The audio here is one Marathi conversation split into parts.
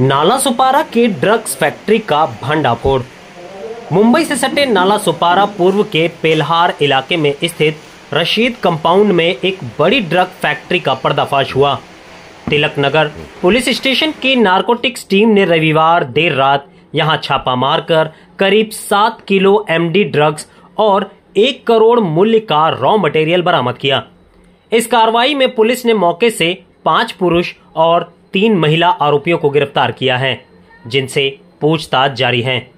नालासोपारा के ड्रग्स फैक्ट्री का भंडाफोड़। मुंबई से सटे नालासोपारा पूर्व के पेल्हार इलाके में स्थित रशीद कंपाउंड में एक बड़ी ड्रग फैक्ट्री का पर्दाफाश हुआ। तिलक नगर पुलिस स्टेशन की नारकोटिक्स टीम ने रविवार देर रात यहां छापा मारकर करीब 7 किलो एमडी ड्रग्स और 1 करोड़ मूल्य का रॉ मटेरियल बरामद किया। इस कार्रवाई में पुलिस ने मौके से 5 पुरुष और 3 महिला आरोपियों को गिरफ्तार किया है, जिनसे पूछताछ जारी है।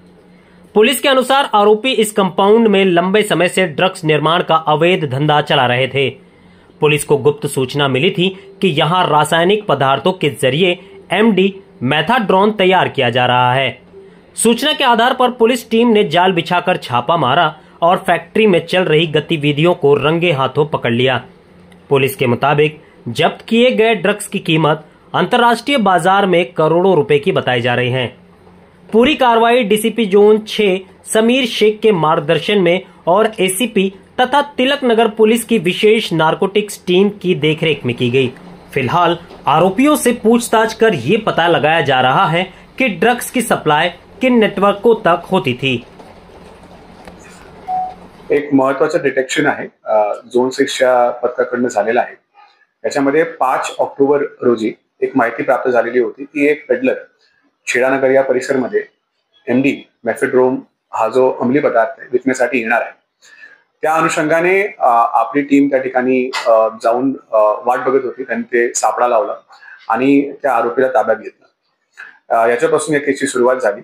पुलिस के अनुसार आरोपी इस कंपाउंड में लंबे समय से ड्रग्स निर्माण का अवैध धंधा चला रहे थे। पुलिस को गुप्त सूचना मिली थी कि यहां रासायनिक पदार्थों के जरिए एमडी मेथाड्रोन तैयार किया जा रहा है। सूचना के आधार पर पुलिस टीम ने जाल बिछाकर छापा मारा और फैक्ट्री में चल रही गतिविधियों को रंगे हाथों पकड़ लिया। पुलिस के मुताबिक जब्त किए गए ड्रग्स की कीमत अंतर्राष्ट्रीय बाजार में करोड़ों रुपए की बताई जा रही है। पूरी कार्रवाई डीसीपी जोन 6 समीर शेख के मार्गदर्शन में और एसीपी तथा तिलक नगर पुलिस की विशेष नारकोटिक्स टीम की देखरेख में की गई। फिलहाल आरोपियों से पूछताछ कर ये पता लगाया जा रहा है कि ड्रग्स की सप्लाई किन नेटवर्कों तक होती थी। एक महत्वाचं डिटेक्शन आहे झोन 6च्या पथकाकडून झालेला आहे। याच्यामध्ये 5 ऑक्टोबर रोजी एक माहिती प्राप्त झालेली होती की एक पेडलर शिडानगर या परिसरमध्ये एमडी मेथाड्रोन हा जो अंमली पदार्थ आहे विकण्यासाठी येणार आहे। त्या अनुषंगाने आपली टीम त्या ठिकाणी जाऊन वाट बघत होती। त्यांनी ते सापळा लावला आणि त्या आरोपीला ताब्यात घेतलं। याच्यापासून या केसची सुरुवात झाली।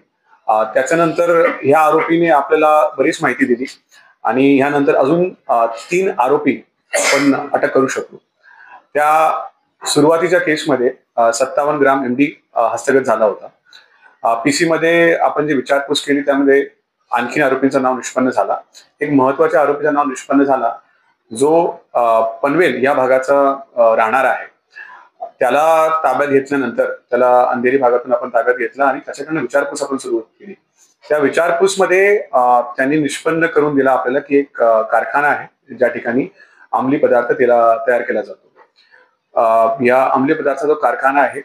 त्याच्यानंतर ह्या आरोपीने आपल्याला बरीच माहिती दिली आणि ह्यानंतर अजून 3 आरोपी आपण अटक करू शकलो। त्या सुरुवातीच्या केसमध्ये 57 ग्राम एमडी हस्तगत झाला होता। पीसी मध्ये आपण जी विचारपूस केली त्यामध्ये आणखी आरोपींचं नाव निष्पन्न झाला। एक महत्त्वाच्या आरोपीचं नाव निष्पन्न झाला जो पनवेल या भागाचा राहणार आहे। त्याला ताब्यात घेतल्यानंतर त्याला अंधेरी भागातून आपण ताब्यात घेतला आणि त्याच्याकडून विचारपूस आपण सुरू केली। त्या विचारपूस मध्ये त्यांनी निष्पन्न करून दिला आपल्याला की एक कारखाना आहे ज्या ठिकाणी अंमली पदार्थ तयार केला जातो। या अंमली पदार्थाचा जो कारखाना आहे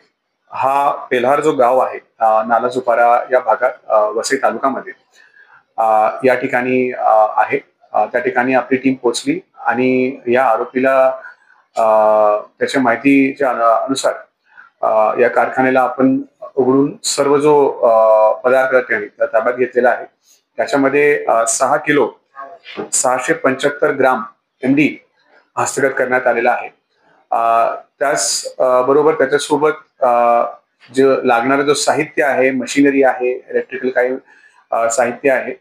हा पेल्हार जो गाव आहे नालासोपारा या भागात वसई तालुक्यामध्ये या ठिकाणी आहे। त्या ठिकाणी आपली टीम पोहोचली आणि या आरोपीला त्याच्या माहितीच्या अनुसार या कारखान्याला आपण उघडून सर्व जो पदार्थ त्यांनी ताब्यात घेतलेला आहे त्याच्यामध्ये 6 किलो 675 ग्राम एमडी हस्तगत करण्यात आलेला आहे। त्याच बरोबर त्याच्यासोबत जे लागणारे जो साहित्य आहे, मशिनरी आहे, इलेक्ट्रिकल काही साहित्य आहे,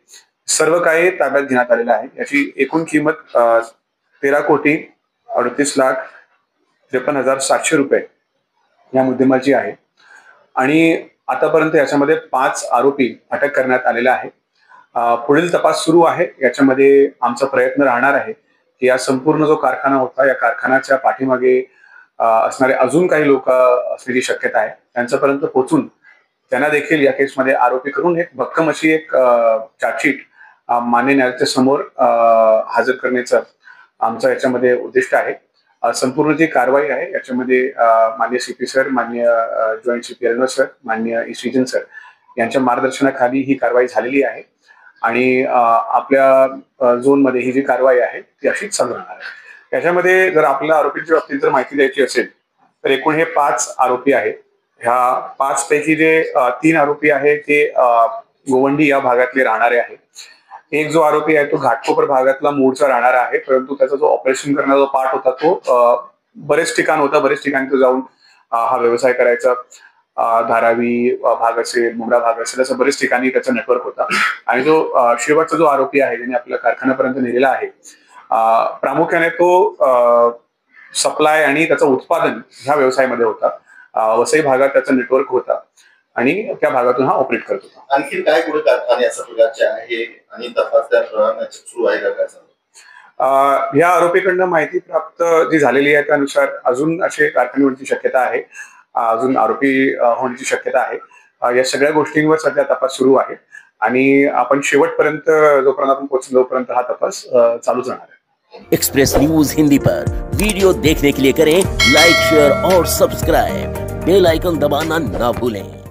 सर्व काही ताब्यात घेण्यात आलेलं आहे। याची एकूण किंमत 13,38,53,700 रुपये या मुद्देमालची आहे आणि आतापर्यंत याच्यामध्ये 5 आरोपी अटक करण्यात आलेले आहे। पुढील तपास सुरू आहे। याच्यामध्ये आमचा प्रयत्न राहणार आहे की या संपूर्ण जो कारखाना होता या कारखान्याच्या पाठीमागे असणारे अजून काही लोक असण्याची शक्यता आहे। त्यांच्यापर्यंत पोहोचून त्यांना देखील या केसमध्ये आरोपी करून एक भक्कम अशी एक चार्जशीट मान्य न्यायालयाच्या समोर हजर करण्याचा आमचा याच्यामध्ये उद्दिष्ट आहे। संपूर्ण जी कारवाई आहे याच्यामध्ये माननीय सीपी सर, माननीय जॉईंट सीपी रणवत सर, माननीय ईस्ट रिजन सर यांच्या मार्गदर्शनाखाली ही कारवाई झालेली आहे आणि आपल्या झोन मध्ये ही जी कारवाई आहे ती अशीच चालू राहणार आहे। याच्यामध्ये जर आपल्याला आरोपींच्या बाबतीत जर माहिती द्यायची असेल तर एकूण हे 5 आरोपी आहेत। ह्या 5 पैकी जे 3 आरोपी आहेत ते गोवंडी या भागातले राहणारे आहेत। एक जो आरोपी आहे तो घाटकोपर भागातला मूळचा राहणारा आहे, परंतु त्याचा जो ऑपरेशन करण्याचा जो पार्ट होता तो बरेच ठिकाणी तो जाऊन हा व्यवसाय करायचा। धारावी भाग असेल, मुंब्रा भाग असेल, असं बरेच ठिकाणी त्याचा नेटवर्क होता आणि जो शेवटचा जो आरोपी आहे ज्याने आपल्या कारखान्यापर्यंत नेलेला आहे प्रामुख्याने तो सप्लाय आणि त्याचं उत्पादन ह्या व्यवसायामध्ये होता। वसई भागात त्याचा नेटवर्क होता आणि त्या भागातून हा ऑपरेट करत होता। आणखी काय कुठे कारखाने अशा प्रकारचे आहे आणि तपास त्या प्रमाणात सुरू आहे का काय? या आरोपीकडनं माहिती प्राप्त जी झालेली आहे त्यानुसार अजून असे कारखाने होण्याची शक्यता आहे, अजून आरोपी होण्याची शक्यता आहे। या सगळ्या गोष्टींवर सध्या तपास सुरू आहे आणि आपण शेवटपर्यंत जोपर्यंत आपण पोहोचलो तोपर्यंत हा तपास चालूच राहणार आहे। एक्सप्रेस न्यूज हिंदी पर वीडियो देखने के लिए करें लाइक, शेयर और सब्सक्राइब। बेल आइकन दबाना ना भूलें।